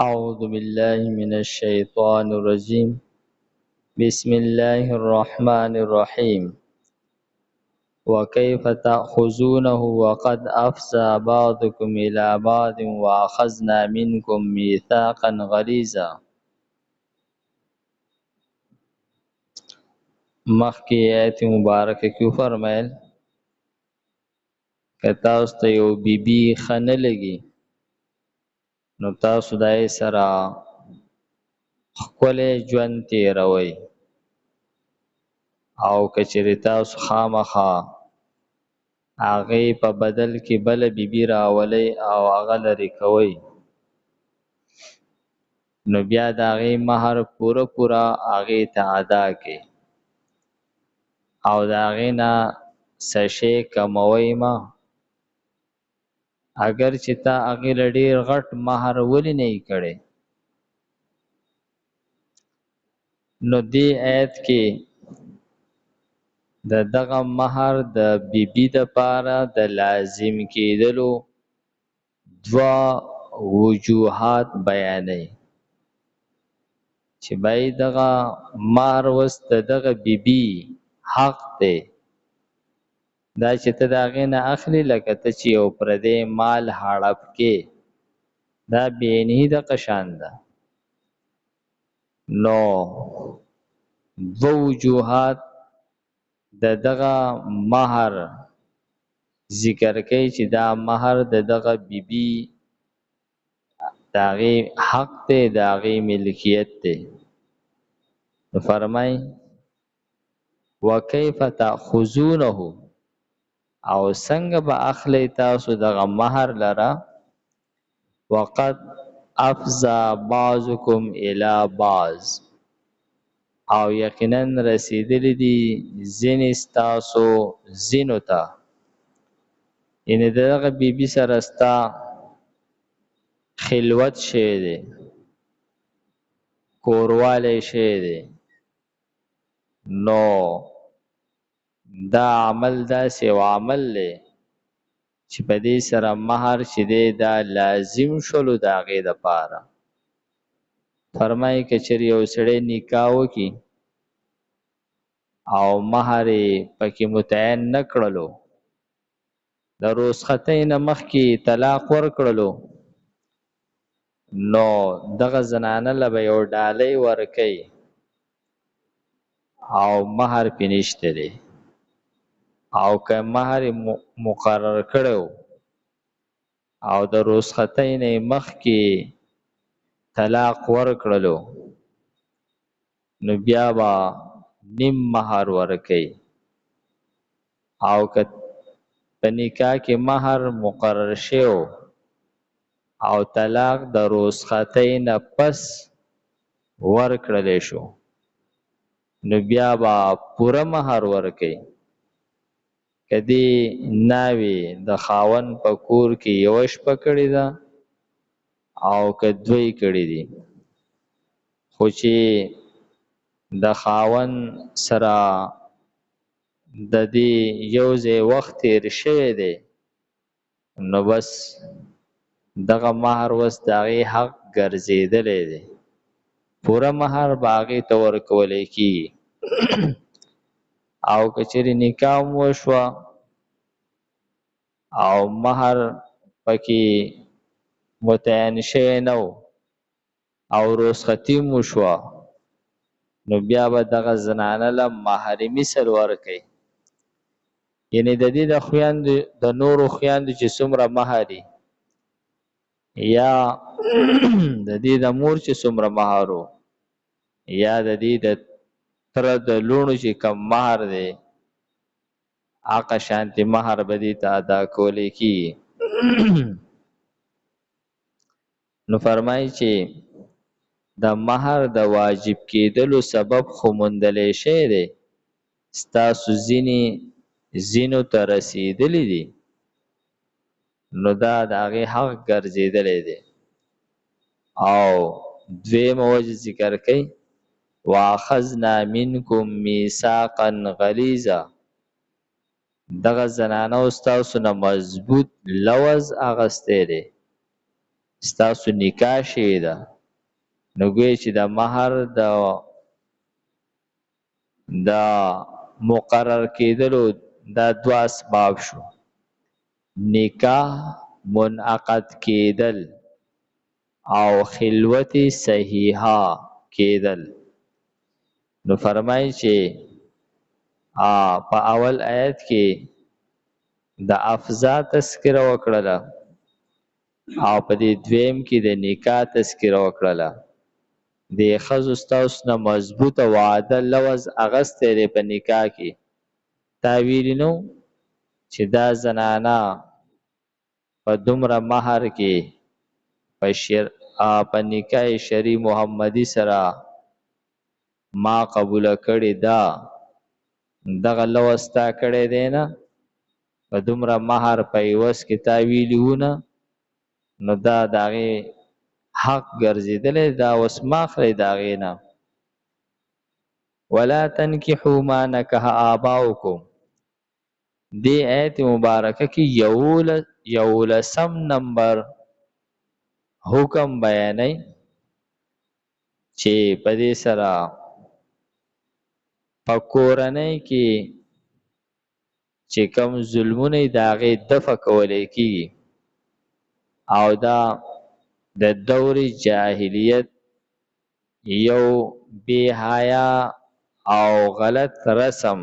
أعوذ بالله من الشيطان الرجيم بسم الله الرحمن الرحيم وكيف تأخذونه وقد أفضى بعضكم إلى بعض وأخذنا منكم ميثاقا غليظا. مخکې آیت مبارکه کې فرمایل که تاسو ته یو بیبي ښه نه لګي نو تاسو دای سره ښکلی ژوند تېروئ، او که چېرې تاسو خامخا هغې په بدل کې بله بیبي راولئ او هغه لرې کوئ نو بیا د هغې مهر پوره هغې ته ادا کړئ او د هغې نه څه شی کموئ مه. اگر چې تا هغې له ډېر غټ مهر ولې نه یې کړی نو دې آیت کې د دغه مهر د بیبي دپاره د لازم کېدلو دوه وجوهات بیانوي چې بای دغه مهر اوس د دغه بیبي حق دی، دا چې ته د هغې نه اخلي لکه ته چې یو پردی مال هړپ کې، دا بېعیني دغه شان ده. نو دوه وجوهات د دغه مهر ذکر کوي چې دا مهر د دغه بیبي د هغې حق دی، د هغې ملکیت دی. نو فرمای وکیف تأخذونه، او څنګه به اخلی تاسو دغه مهر لره وقد افضى بعضکم الی بعض، او یقینا رسیدلی دي ځینې ستاسو ځینو ته، یعنې د دغه بیبي سره ستا خلوت شوی دی، کوروالی شوی دی، نو دا عمل داسې یو عمل دی چې په دې سره مهر چې دی دا لازم شولو د هغې دپاره. فرمایي که چېرې یو سړی نکاح وکړي او مهر یې پکې متعین نه کړلو، د رخصتۍ نه مخکې طلاق ورکړلو، نو دغه زنانه له به یو ډالۍ ورکوي او مهر پې نشته دی، او که مهر مقرر کړی او د رخصتۍ نه مخکې طلاق ورکړلو نو بیا به نیم مهر ورکوي، او که په نکاح کې مهر مقرر شوی او طلاق د رخصتۍ نه پس ورکړلی شو نو بیا به پوره مهر ورکوي. که دې ناوې د خاوند په کور کې یوه شپه کړې ده او که دوی کړي دي، خو چې د خاوند سره د دې یو ځای وخت تیر شوی دی نو بس دغه مهر اوس د هغې حق ګرځېدلی دی، پوره مهر به هغې ته ورکولی کېږي. او که چېرې نکاح هم وشوه او مهر پکې متعین شوی نه و او رخصتي هم وشوه نو بیا به دغه زنانه له مهر مثل ورکوي، یعنې د دې د خویندو د نورو خویندو چې څومره مهر یا د دې د مور چې څومره مهر و یا د دې د تره د لوڼو چې کم مهر دی هغه شانتې مهر به دې ته ادا کولی کېږي. نو فرمایي چې د مهر د واجب کېدلو سبب خو موندلی شوی دی، ستاسو ځینو ته رسېدلی دي، نو دا د هغې حق ګرځېدلی دی. او دویمه وجه ذکر کوي واخذنا منکم میثاقا غلیظا، دغه زنانو ستاسو نه مضبوط لوز اخیستی دی، ستاسو نکاح شوې ده، نو ګویا چې د مہر د مقرر کېدلو دا دوه اسباب شو. نکاح منعقد کېدل او خلوت صحیحه کېدل. نو فرمایي چې په اول آیت کې د افضا تذکره وکړله او په دې دویم کې د نکاح تذکره وکړله. د ښځو ستاسو نه مضبوطه وعده لوز اغستی دی په نکاح کې. تا ویلي نو چې دا زنانه په دومره مهر کې په نکاح شرعي محمدي سره ما قبوله کړې ده، دغه لوز تا کړی دی نه، په دومره مهر په عوض کې تا ویلي وو نه، نو دا د هغې حق ګرځېدلی، دا اوس مه اخلئ د هغې نه. ولا تنکحوا ما نکح آباؤکم، دې آیت مبارکه کې 11 نمبر حکم بیانوي چې په دې سره په کورنۍ کې چې کوم ظلمونه د هغې دفع کولی کېږي، او دا د دور جاهلیت یو بې حیا او غلط رسم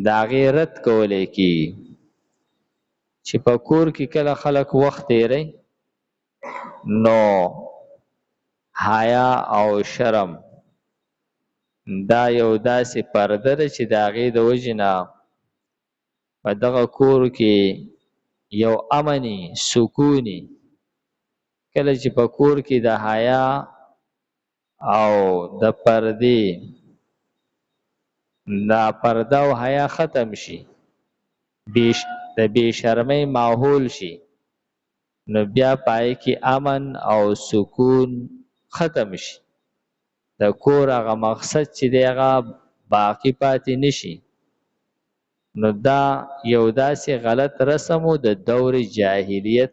د هغې رد کولی کېږي. چې په کور کې کله خلک وخت تیری، نو حیا او شرم دا یو داسې پرده ده چې د هغې د وجې نه په دغه کور کې یو امني سکوني. کله چې په کور کې د حیا او د پردې دا پرده او حیا ختم شي، د بې شرمۍ ماحول شي، نو بیا پای کې امن او سکون ختم شي، د کور هغه مقصد چې دی هغه باقی پاتې نشي. نو دا یو داسې غلط رسم و د دور جاهلیت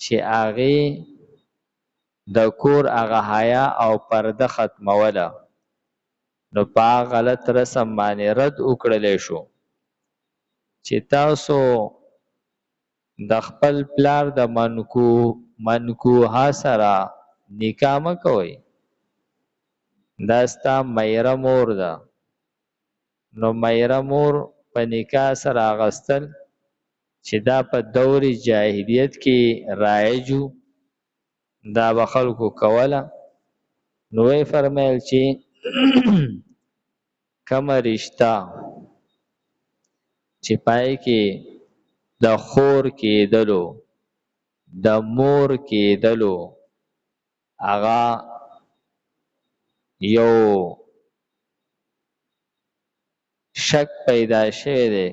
چې هغې د کور هغه حیا او پرده ختموله، نو په هغه غلط رسم باندې رد وکړلی شو چې تاسو د خپل پلار د منکوحه سره نکاح مه کوئ، دا ستا میره مور ده. نو میره مور په نکاح سره اغستل چې دا په دور جاهلیت کې رایج و، دا به خلکو کوله. نو وی فرمیل چې کومه رشته چې پای کې د خور کېدلو د مور کېدلو هغه یو شک پیدا شوی دی،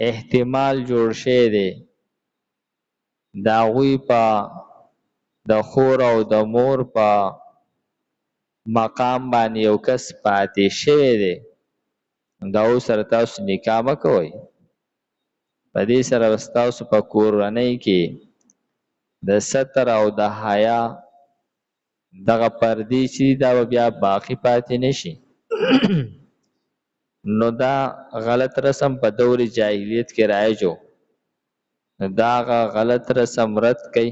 احتمال جوړ شوی دی، د هغوی په د خور او د مور په مقام باندې یو کس پاتې شوی دی، دا او سره تاسو نکاح مه کوئ. په دې سره ستاسو په کورنۍ کې د ستر او د حیا دغه پردې چې دا به بیا باقی پاتې نشي. نو دا غلط رسم په دور جاهلیت کې رایج و، نو دا غلط رسم رد کئ.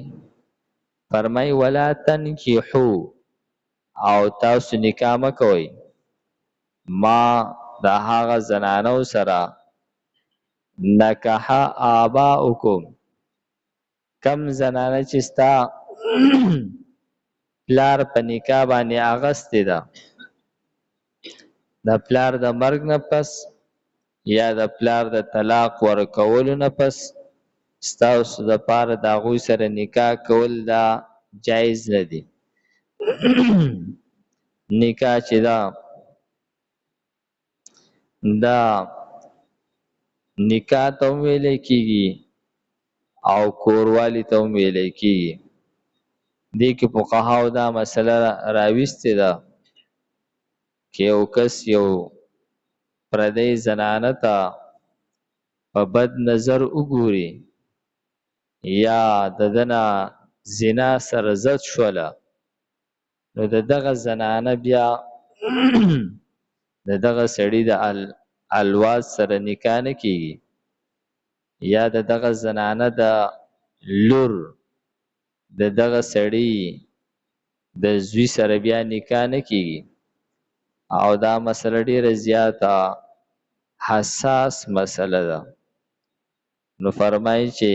فرمای ولا تنکحو، او تاسو نکاح مه کوئ ما د هغه زنانو سره نکح آباؤکم، کم زنانه چې ستا پلار په نکاح باندې اغستې ده، د پلار د مرګ نه پس یا د پلار د طلاق ورکولو نه پس ستاسو د پاره د هغوی سره نکاح کول دا جایز نه دي. نکاح چې دا نکاح ته هم ویلی کېږي او کوروالی ته هم ویلی کېږي. دې کې فقهاو دا مسله راویستې ده که یو کس یو پردی زنانه ته په بد نظر وګوري، یا د دنا زنا سره زد شوله، نو د دغه زنانه بیا د دغه سړي د الواز سره نکاح نه کیږي، یا د دغه زنانه د لور د دغه سړي د زوی سره بیا نکاح نه کیږي. او دا مسله ډیره زیاته حساس مسله ده. نو فرمایي چې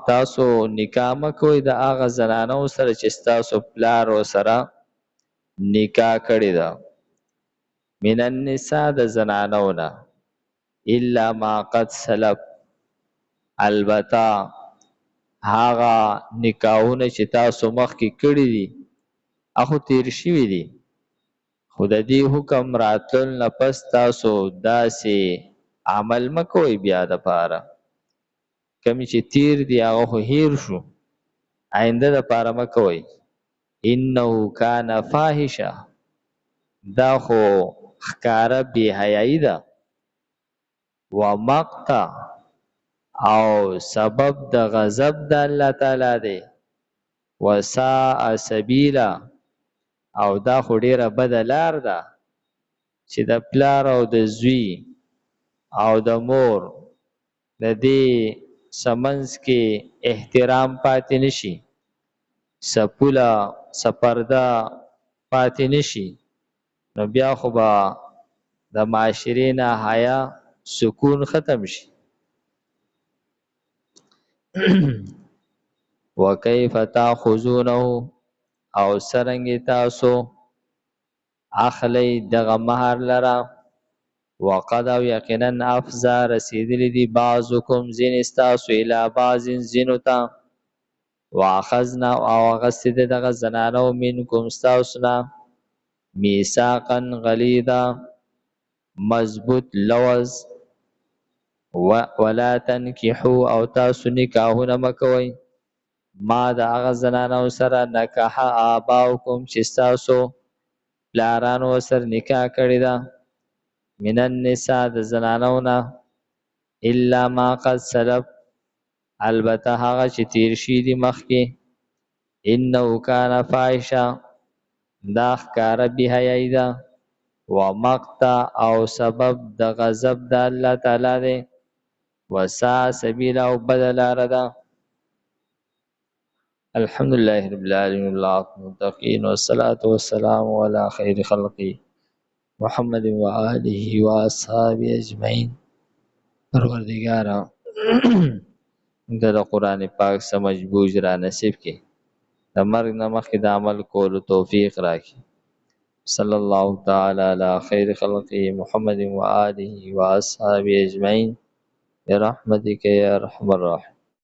تاسو نکاح مکوئ د هغه زنانو سره چې ستاسو پلار سره نکاح کړې ده، من النساء د زنانو نه، الا ما قد سلف، البته هغه نکاحونه چې تاسو مخکې کړي دي هغه تیر شوي دي، خو د دې حکم راتلل نه پس تاسو داسې عمل مکوئ بیا د پاره، کمی چې تیر دی هغه خو هیر شو، آینده د پاره مکوئ. انه کان فاحشه، دا خو ښکاره بی حیايي ده. ومقتا، او سبب د غضب د الله تعالی دی. وساء سبیلا، او دا خو ډیره بده لار ده چې د پلار او د زوی او د مور د دې سمنس کې احترام پاتې نشي، سپوله سپرده پاتې نشي، نو بیا خو به د معاشرې نه حیا سکون ختم شي. وکیف تاخذونه، او سرنګ تاسو اخلی دغه مہر لرا، وقد او یقینا افزا رسیدلی دی بعضکم زین استاسو الى بعض زینتا، واخذنا او اغسد دغه زنانو منکم استاسونا میثاقا غلیظا مضبوط لوز، ولا تنکحوا او تاسو نکاحونه مکوئ ما د هغه زنانو سره نکاح آباؤکم چې ستاسو پلارانو سره نکاح کړې ده، من النساء د زنانو نه، الا ما قد سلف، البته هغه چې تیر شي دي مخکې، انه کان فاحشه، دا ښکاره بی حیايي ده. ومقتا، او سبب د غضب د الله تعالی دی. وساء سبیلا، او بده لاره ده. الحمد لله رب العالمين والعاقبة للمتقين والصلاة والسلام على خير خلقه محمد وآله وأصحابه أجمعين. پروردگارا د قرآن پاک سمجھ بوجھ را نصیب کی، د مرگ نه مخکې د عمل کولو توفیق راکړي. صلی الله تعالی علی خیر خلقه محمد وآله وأصحابه أجمعين برحمتك يا أرحم الراحمين.